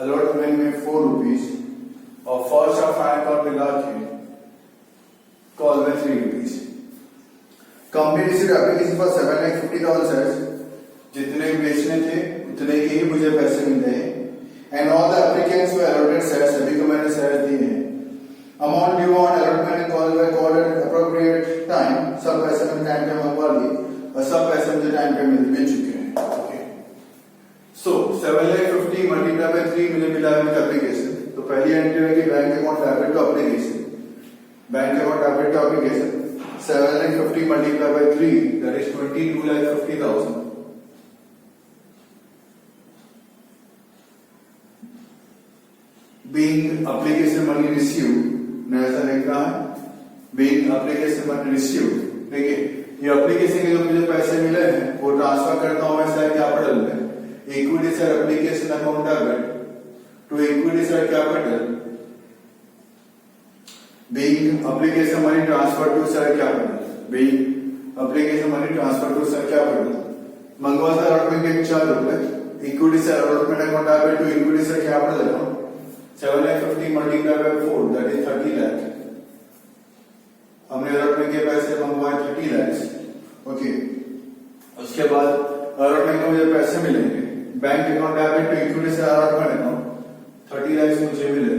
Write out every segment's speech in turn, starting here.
Allotment में 4 rupees और first और फाइनल कॉल मिला के कॉल में 3 rupees. Company receive application for 7,50,000 shares, जितने बेचने थे उतने के ही मुझे पैसे मिले हैं। And all the applicants were allotted shares, सभी को मैंने शेयर दिए हैं। Amount due on allotment call by call at appropriate time, सब पैसे मैंने टाइम पे मंगवा लिए और सब पैसे मुझे टाइम पे मिल चुके हैं। ओके, सो 7,50,000 मल्टीप्लाई बाय 3 मुझे मिला है एप्लीकेशन। तो पहली एंट्री है कि bank account debit to application, bank account debit to application 7,50,000 multiplied by 3, that is 22,50,000. Being application money received, मैं ऐसा लिख रहा है being application money received। देखिए ये एप्लीकेशन के जो मुझे पैसे मिले हैं वो ट्रांसफर करता हूं मैं शेयर कैपिटल में, equity share application account debit to equity share capital, being application money transfer to share capital, being application money transfer to share capital। मंगवा से अलॉटमेंट के 4 रुपए, इक्विटी से allotment account debit to equity से capital account 7,50,000 multiply by 4, that is 30 lakh. हमने allotment के पैसे मंगवाए 30 लाख। ओके, उसके बाद अलॉटमेंट में मुझे पैसे मिलेंगे, bank account debit to equity से अलॉटमेंट अकाउंट 30 लाख मुझे मिले।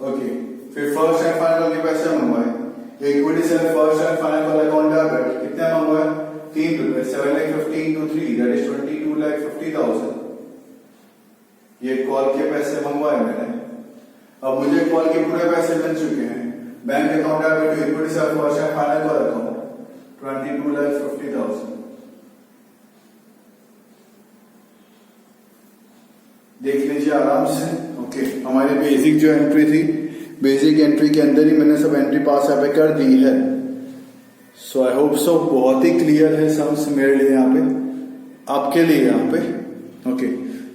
ओके, फिर फर्स्ट एंड फाइनल के पैसे मंगवाए, इक्विटी से first and final account debit कितने मंगवाए 3 रुपए, 7,50,000 into 3 that is 22,50,000। ये कॉल के पैसे मंगवाए मैंने। अब मुझे कॉल के पूरे पैसे मिल चुके हैं, bank account debit to equity से फर्स्ट एंड फाइनल अकाउंट 22,50,000। देख लीजिए आराम से। ओके, हमारी बेसिक जो एंट्री थी, बेसिक एंट्री के अंदर ही मैंने सब एंट्री पास यहाँ पे कर दी है। सो आई होप सो बहुत ही क्लियर है सम्स मेरे लिए यहाँ पे, आपके लिए यहाँ पे। ओके,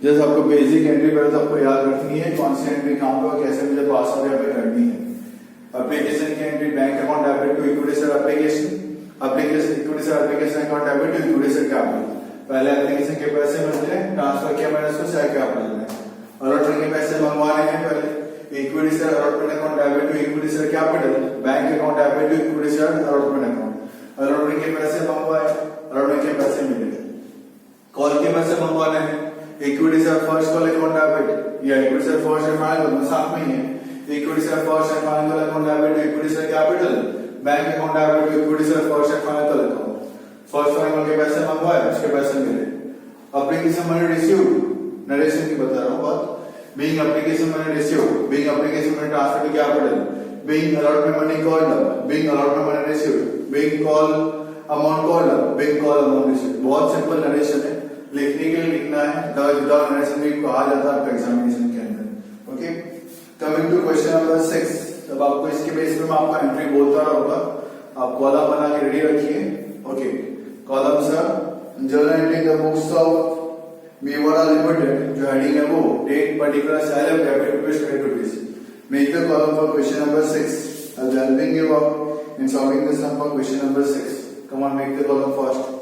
जैसे आपको बेसिक एंट्री पहले तो आपको याद रखनी है कौन सी एंट्री कहाँ पे और कैसे मुझे पास आउट यहाँ पे करनी है। एप्लीकेशन की entry bank account debit to equity share application, application equity share application account debit to equity share capital. पहले एप्लीकेशन के पैसे मिलते हैं, ट्रांसफर किया मैंने उसको शेयर कैपिटल में। अलॉटमेंट के पैसे मंगवाने हैं, पहले equity share allotment account debit to equity share capital, bank account debit to equity share allotment account. Allotment के पैसे मंगवाए, अलॉटमेंट के पैसे मिले। कॉल के पैसे मंगवाने हैं, equity share first call account debit या equity share first and final दोनों साथ में ही है। Equity share first and final account debit to equity share capital, bank account debit to equity share first and final account. First final के पैसे मंगवाए, उसके पैसे मिले। एप्लीकेशन मनी रिसीव्ड, नरेशन की बता रहा हूँ बात। Being application money received, being application money transferred to capital, being allotment money called up, being allotment money received, being call amount called up, being call amount received। बहुत simple narration है, लिखने के लिए लिखना है, विदाउट नरेशन भी कहा जाता है आपका एग्जामिनेशन के अंदर। Okay, coming to question number 6। जब आपको इसके बेस पे मैं आपका एंट्री बोलता रहूंगा, आप कॉलम बना के रेडी रखिए। Okay, column sir journal entry the books of Mewara limited, जो हेडिंग है वो date particular sale debit rupees 20 rupees. Make the column for question number 6। I will helping you out in solving the sum for question number 6। Come on, make the column first.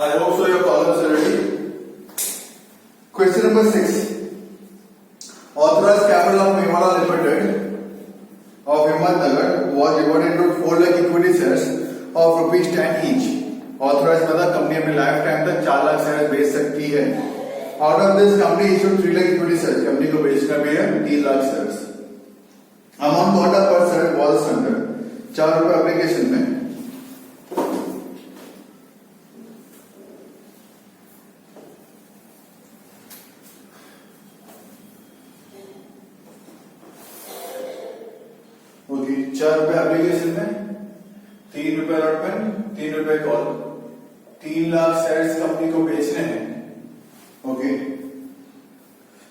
I hope so your columns are ready. Question number 6. Authorized capital of Mimala Limited of Himatnagar was divided into 4 lakh equity shares of rupees 10 each. Authorized मतलब company में life time तक 4 lakh share बेच सकती है. Out of this company issued 3 lakh equity shares. Company को बेचना भी है 3 lakh shares. Amount quota per share was standard. 4 रुपए एप्लीकेशन में. ओके 4 रुपए एप्लीकेशन में, 3 रुपए अलॉटमेंट, 3 रुपए कॉल. 3 लाख शेयर्स कंपनी को बेचने हैं. ओके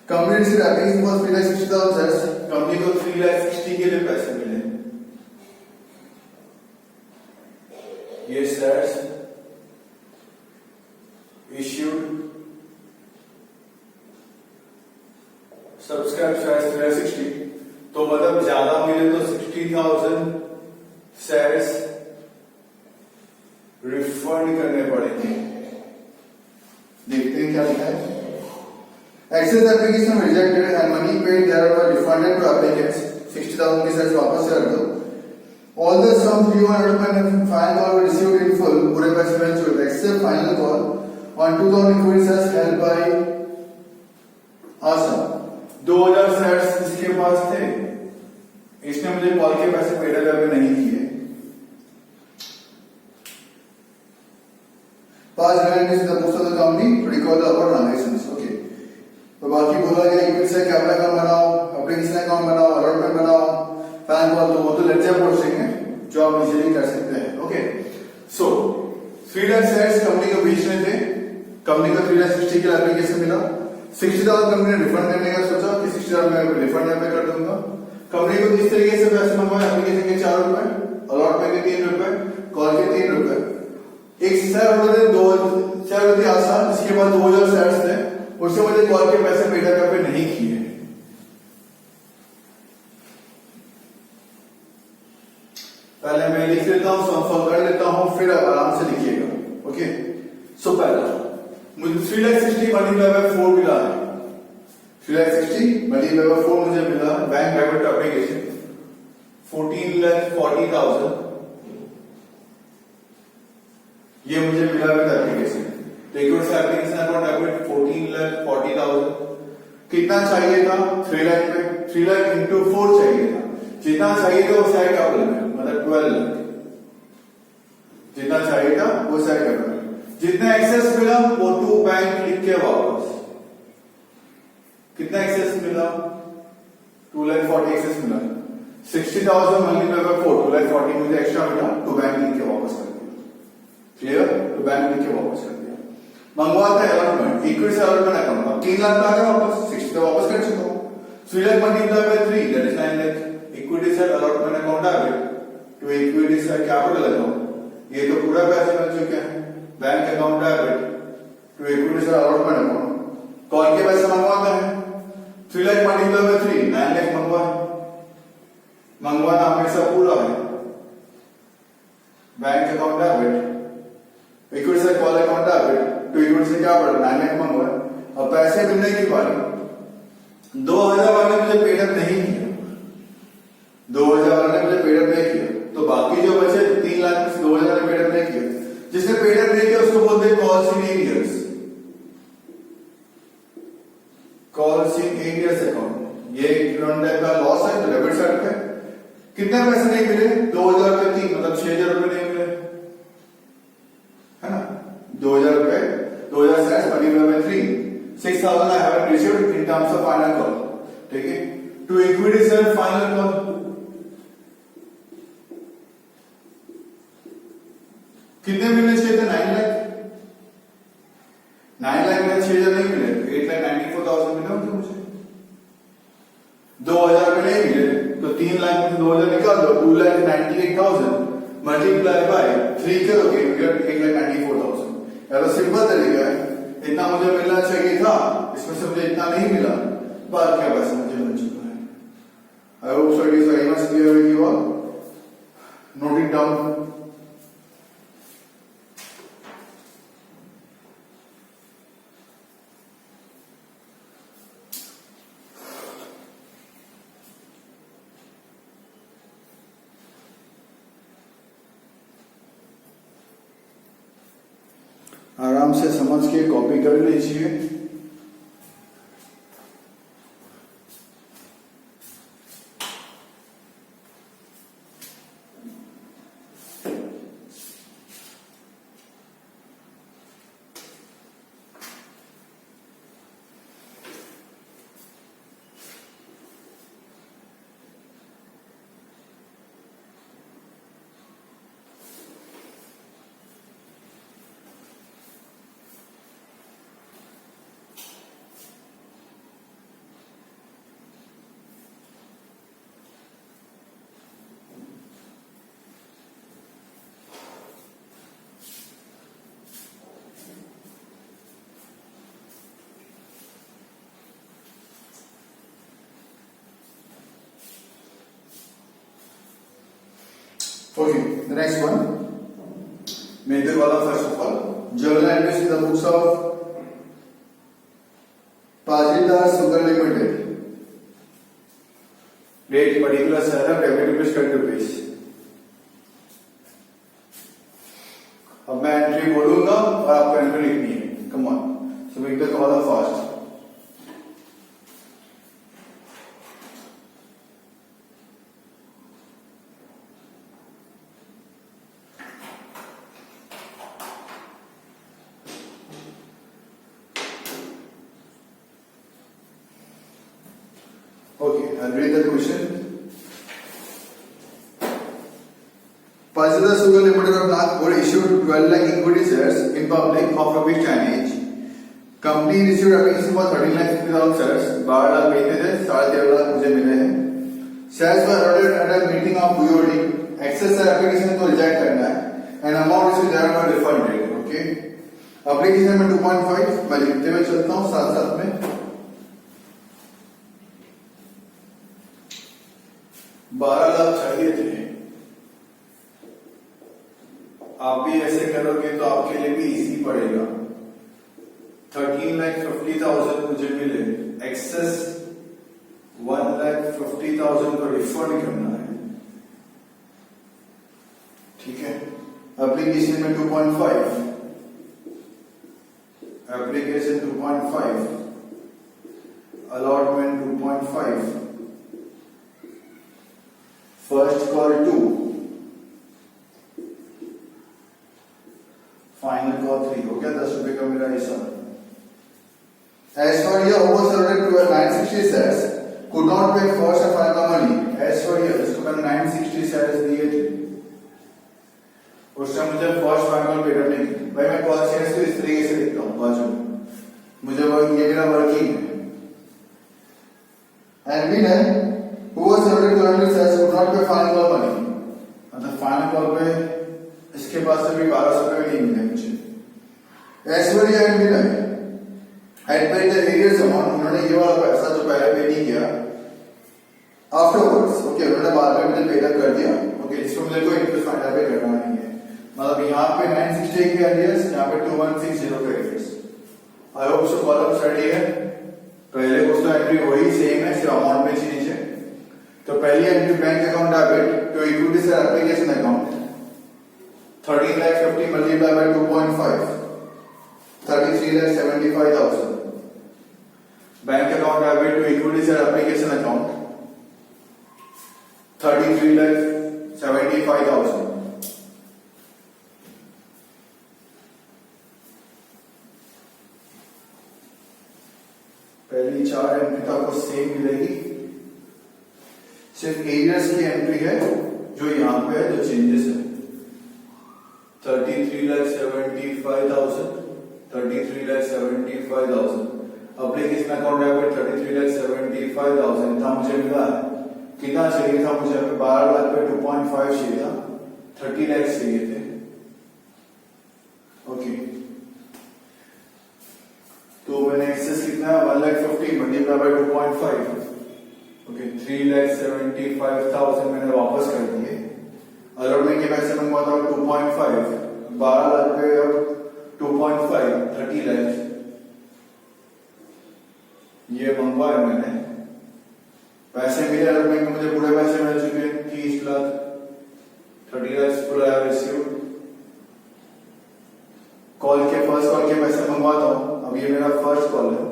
कंपनी से एप्लीकेशन फॉर 3,60,000 शेयर्स. कंपनी को 3,60,000 के लिए पैसे मिले. ये शेयर्स इश्यूड सब्सक्राइब शेयर्स 3,60,000 तो मतलब ज्यादा मिले तो 60,000 शेयर्स रिफंड करने पड़ेंगे. देखते हैं क्या लिखा है. Excess application rejected and money paid thereon refunded to applicants. 60,000 के शेयर्स वापस कर दो. All the sums due on and final call were received in full. पूरे पैसे मिल चुके except final call on 2,000 equity shares held by Asha. 2,000 shares इसके पास थे. इसने मुझे कॉल के पैसे पेड अवे नहीं किए. Pass guarantees the most of the company recall the upper transactions. Okay तो बाकी बोला गया इक्विटी से कैपिटल अकाउंट बनाओ, एप्लीकेशन अकाउंट बनाओ, अलॉटमेंट बनाओ, फैन कॉल. तो वो तो लेजर पोस्टिंग है जो आप इजीली कर सकते हैं. Okay so 3 lakh shares company को बेचने थे. कंपनी को 3,60,000 के एप्लीकेशन मिला. 60,000 कंपनी ने रिफंड करने का सोचा कि 60,000 मैं रिफंड यहाँ पे कर दूंगा. कंपनी को जिस तरीके से पैसे मंगवाए एप्लीकेशन के 4 रुपए, अलॉटमेंट के 3 रुपए, कॉल के 3 रुपए. एक शेयर होते थे 2 शेयर होती आसान. इसके बाद 2,000 शेयर्स थे. उससे मुझे कॉल के पैसे पेड पे नहीं किए. पहले मैं लिख लेता हूं, सॉल्व कर लेता हूं, फिर आराम से लिखिएगा. ओके सो पहला मुझे 3,60,000 मल्टीप्लाई बाय 4 मिला है. 3,60,000 मल्टीप्लाई बाय 4 मुझे मिला. बैंक डेबिट एप्लीकेशन 14,40,000 ये मुझे मिला विद एप्लीकेशन. तो इक्विटी से एप्लीकेशन अकाउंट डेबिट 14,40,000. कितना चाहिए था 3 लाख पे? 3 लाख इंटू 4 चाहिए था. जितना चाहिए था वो शेयर कैपिटल में मतलब 12 लाख. जितना चाहिए था वो शेयर कैपिटल. जितना एक्सेस मिला वो टू बैंक लिख के वापस. कितना एक्सेस मिला? 2,40,000 एक्सेस मिला. 60,000 मल्टीप्लाई बाय 4 2,40,000 मुझे एक्स्ट्रा मिला. टू बैंक लिख के वापस कर दिया. क्लियर? तो बैंक लिख के वापस कर दिया. मंगवाते हैं अलॉटमेंट. इक्विटी से अलॉटमेंट अकाउंट अब 3 लाख आ गया वापस. 60 तो वापस कर चुका हूं. 3 lakh multiply by 3 that is 9 lakh. Equity से अलॉटमेंट अकाउंट आ गया टू इक्विटी से कैपिटल अकाउंट. ये तो पूरा पैसे मिल चुके हैं. Bank account debit to equity से अलॉटमेंट अकाउंट. कॉल के पैसे मंगवाते हैं. 3 लाख मल्टीप्लाई बाय 3 9 लाख मंगवाना हमेशा पूरा है. बैंक अकाउंट डेबिट इक्विटी से call account debit to equity से कैपिटल 9 लाख मंगवाए. अब पैसे मिलने की बारी 2,000 वाले मुझे पेड अप नहीं किया. 2,000 वाले मुझे पेड अप नहीं किया. तो बाकी जो बचे 3 लाख में से 2,000 ने पेड अप नहीं किया. जिसने पेड अप नहीं किया उसको बोलते हैं calls in arrears. Calls in arrears account. ये का लॉस है तो डेबिट साइड पे. कितने पैसे नहीं मिले? 2,000 पे 3 मतलब 6,000 रुपए नहीं मिले है ना. 2,000 रुपए 2,000 shares multiply by 3 6,000 I haven't received in terms of final call. ठीक है. To equity share final call कितने मिलने चाहिए थे? 9 लाख. 9 लाख में 6,000 नहीं मिले. 8,94,000 मिले होंगे मुझे. 2,000 में नहीं मिले तो 3 लाख में 2,000 निकाल दो. 2,98,000 मल्टीप्लाई बाय 3 करोगे 8,94,000. यार सिंपल तरीका है. इतना मुझे मिलना चाहिए था, इसमें से मुझे इतना नहीं मिला. बात क्या पैसा मुझे मिल चुका है. I hope so it is very much clear with you all. Note it down. आराम से समझ के कॉपी कर लीजिए। Okay, the next one. Major column first of all. Journal entries in the books of Pajidar Sugar Limited. Date, particular seller, debit rupees 20 rupees. अब मैं entry बोलूंगा और आपको एंट्री लिखनी है. Come on. So make the column fast. Okay, I'll read the question. Pajidar Sugar Limited of Nagpur issued 12 lakh equity shares in public of ₹10 each. Company received application for 13,50,000 shares. 12 lakh भेजे थे, 13.5 लाख मुझे मिले हैं. Shares were allotted at a meeting of BOD. Excess share application को reject करना है. And amount received thereafter refunded. Okay. Application में 2.5 मैं लिखते हुए चलता हूँ साथ साथ में. 12 लाख चाहिए थे. आप भी ऐसे करोगे तो आपके लिए भी इजी पड़ेगा. 13,50,000 मुझे मिले. एक्सेस 1,50,000 को रिफंड करना है. ठीक है. एप्लीकेशन में 2.5. Application 2.5. Allotment 2.5. First call 2. Final call 3. हो गया 10 रुपए का मेरा हिसाब. As for year over allotted to 960 shares could not pay first and final money. As for year इसको मैंने 960 shares दिए थे. उससे मुझे फर्स्ट फाइनल पे करने की. भाई मैं कॉल शेयर्स को इस तरीके से लिखता हूँ बाजू में. मुझे ये मेरा वर्किंग है. And winner who was allotted to 100 shares could not pay final money. मतलब फाइनल कॉल पे इसके पास से भी 1200 रुपए नहीं मिले मुझे. As for year and winner had paid the arrears amount. उन्होंने ये वाला पैसा जो पहले पे नहीं किया आफ्टरवर्ड्स. ओके, उन्होंने बाद में मुझे पे कर दिया. ओके, इसको मुझे कोई इंटरेस्ट फाइनल पे करना नहीं है. मतलब यहाँ पे 960 के arrears, यहाँ पे 2160 के arrears. I hope so column ready है. पहले कुछ तो एंट्री वही सेम है, सिर्फ अमाउंट में चेंज है. तो पहली entry bank account debit to equity share application account 13,50,000 multiplied by 2.5 33,75,000. Bank account debit to equity share application account 33,75,000. पहली 4 एंट्री तो आपको सेम मिलेगी. सिर्फ एरियर्स की एंट्री है जो यहाँ पे है, जो चेंजेस है. 33,75,000 33,75,000. एप्लीकेशन अकाउंट डेबिट 33,75,000 था मुझे मिला है. कितना चाहिए था मुझे? 12 लाख पे 2.5 चाहिए था. 30 लाख चाहिए थे. ओके, तो मैंने एक्सेस कितना है? 1,50,000 मल्टीप्लाई बाय 2.5. ओके, 3,75,000 मैंने वापस कर दिए. अलॉटमेंट के पैसे मंगवा था 2.5. 12 लाख पे अब 2.5 30 लाख ये मंगवाए मैंने. पैसे मिले अलॉटमेंट में, मुझे पूरे पैसे मिल चुके 30 लाख. 30 लाख पूरा रिसीव. कॉल के फर्स्ट कॉल के पैसे मंगवाता हूं। अब ये मेरा फर्स्ट कॉल है,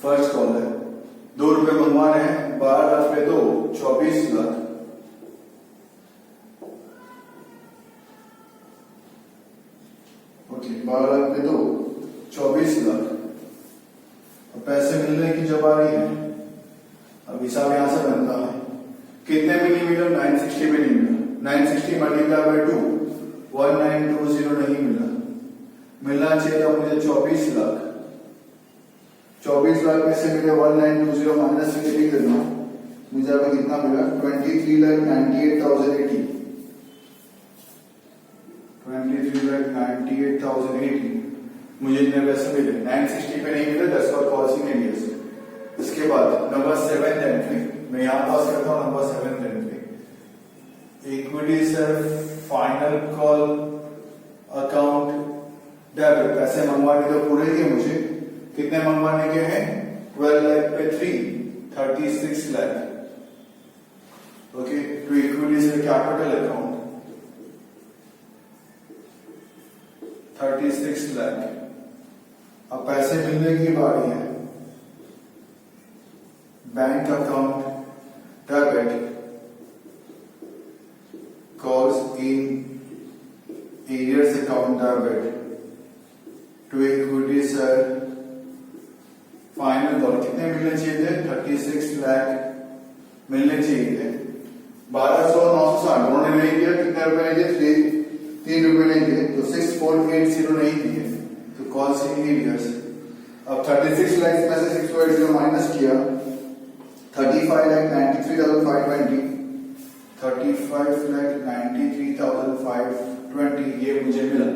फर्स्ट कॉल है, 2 रुपए मंगवाने हैं, 12 लाख पे 2, 24 लाख। ओके, 12 लाख पे 2, 24 लाख। अब पैसे मिलने की जब आ रही है, अब हिसाब यहां से बनता है, कितने में नहीं मिला, 960 में नहीं मिला, 960 मल्टीप्लाई बाय 2, 1920 नहीं मिला, मिलना चाहिए था मुझे 24 लाख। 24 लाख में से मिले 1920 माइनस करके लिख देता हूं, मुझे अभी कितना मिला, 23,98,080, 23,98,080 मुझे इतने पैसे मिले। 960 पे नहीं मिले, 10 पर कॉल ही नहीं लिया। इसके बाद नंबर 7 एंट्री मैं यहां पास करता हूं, number 7 entry, equity share final call account debit, पैसे मंगवाने तो पूरे के मुझे, कितने मंगवाने के हैं, 12 लाख पे 3, 36 lakh. Okay, to equity share capital account 36 lakh. अब पैसे मिलने की बारी है, bank account debit calls in arrears account debit to equity share final call, कितने मिलने चाहिए थे, 36 लाख मिलने चाहिए थे। 1200 960 उन्होंने नहीं दिया, कितने रुपए नहीं दिए, 3 रुपए नहीं दिए, तो 6480 नहीं दिए, तो कॉल्स इन एरियर्स। अब 36 लाख में से 6480 माइनस किया, 35,93,520, 35,93,520 ये मुझे मिला।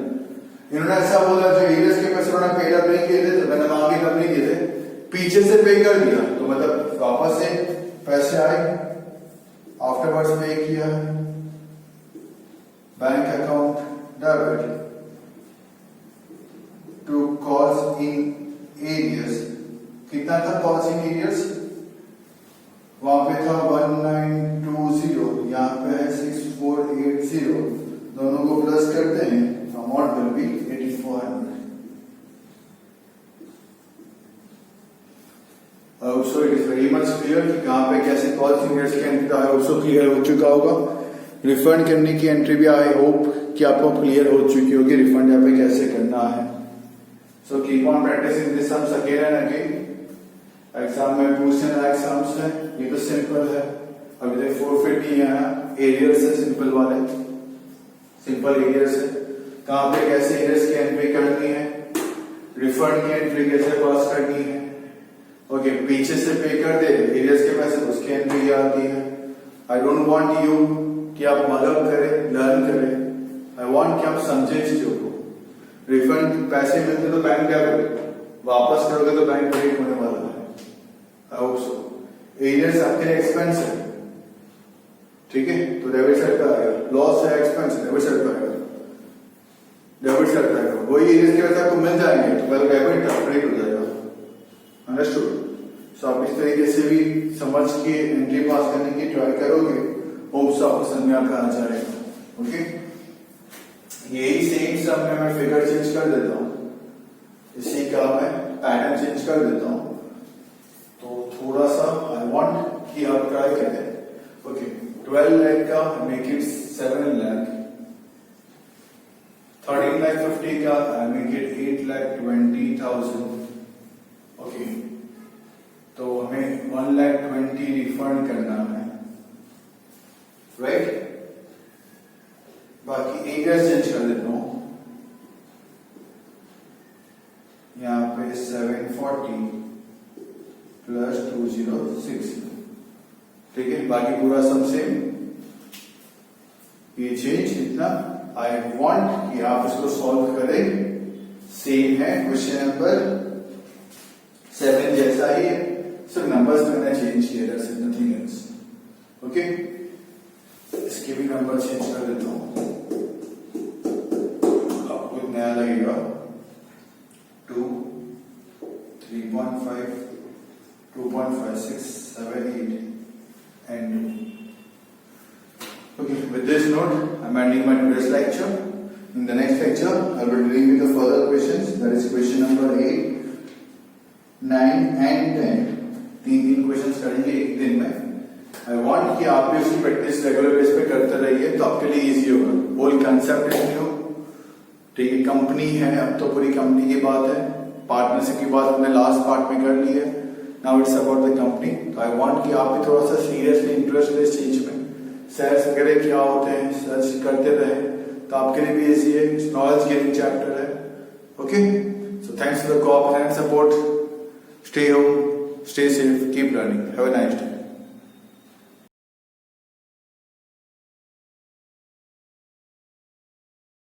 इन्होंने ऐसा बोला जो एरियर्स के पैसे उन्होंने पेड अप नहीं किए थे, तो मैंने आगे कब नहीं किए थे, पीछे से पे कर दिया, तो मतलब वापस से पैसे आए, आफ्टरवर्ड्स पे किया। Bank account debit to calls in arrears, कितना था कॉल्स इन एरियर्स, वहां पे था 1920, यहाँ पे है 6480, दोनों को प्लस करते हैं, amount will be 8400। So it is very much clear कि कहाँ पे कैसे कॉल सीनियर्स की एंट्री का ऑल्सो क्लियर हो चुका होगा। रिफंड करने की एंट्री भी आई होप कि आपको क्लियर हो चुकी होगी, रिफंड यहाँ पे कैसे करना है। So keep on practicing this sums again and again. Exam में पूछने लायक सम्स है, ये तो सिंपल है, अभी तक फोरफिट नहीं आया, एरियर्स है सिंपल वाले, सिंपल एरियर्स है, कहाँ पे कैसे एरियर्स की एंट्री करनी है, रिफंड की एंट्री कैसे पास करनी है। ओके, पीछे से पे कर दे एरियर्स के पैसे, उसकी एंट्री आती है। आई डोंट वांट यू कि आप मदद करें, लर्न करें, आई वांट कि आप समझे चीजों को। रिफंड पैसे मिलते तो बैंक क्या करे, वापस करोगे तो बैंक क्रेडिट होने वाला है। I hope so. एरियर्स आपके लिए एक्सपेंस है, ठीक है, तो डेबिट साइड पे आएगा, लॉस है एक्सपेंस, डेबिट साइड पे आएगा, डेबिट साइड पे आएगा। वही एरियर्स के पैसे आपको मिल जाएंगे तो पहले डेबिट क्रेडिट हो जाएगा। अंडरस्टूड। सो आप इस तरीके से भी समझ के एंट्री पास करने की ट्राई करोगे, होप्स आपको समझ में आ जाएगा। ओके, यही सेम सम में मैं फिगर चेंज कर देता हूं, इसी का मैं पैटर्न चेंज कर देता हूं, तो थोड़ा सा आई वांट कि आप ट्राई करें। ओके, 12 लाख का मेक इट 7 लाख, 13,50,000 का आई मेक इट 8,20,000। ओके, तो हमें 1,20,000 रिफंड करना है, राइट। बाकी एरियर्स चेंज कर देता हूं, यहां पे 740 प्लस 206, ठीक है, बाकी पूरा सम सेम। ये चेंज इतना आई वांट कि आप इसको सॉल्व करें, सेम है क्वेश्चन नंबर 7 जैसा ही है, सिर्फ नंबर्स मैंने चेंज किया, that's it, nothing else. Okay, इसके भी नंबर चेंज कर देता हूं, आपको नया लगेगा 2, 3.5, 2.56, 7, 8 and 2. Okay, with this note I'm ending my today's lecture. In the next lecture, I will deal with the further questions. That is question number 8, 9 and 10. तीन questions करेंगे एक दिन में. आई वांट कि आप भी उसकी प्रैक्टिस रेगुलर बेस पे करते रहिए, तो आपके लिए इजी होगा. Whole concept is new. ठीक है, कंपनी है, अब तो पूरी कंपनी की बात है. पार्टनरशिप की बात हमने लास्ट पार्ट में कर ली है. Now it's about the company. तो आई वांट कि आप भी थोड़ा सा सीरियसली इंटरेस्ट ले इस चीज में. शेयर्स वगैरह क्या होते हैं सर्च करते रहे, तो आपके लिए भी इजी है. नॉलेज गेनिंग चैप्टर है. Okay, so thanks for the cooperation and support. Stay home, stay safe, keep learning. Have a nice day.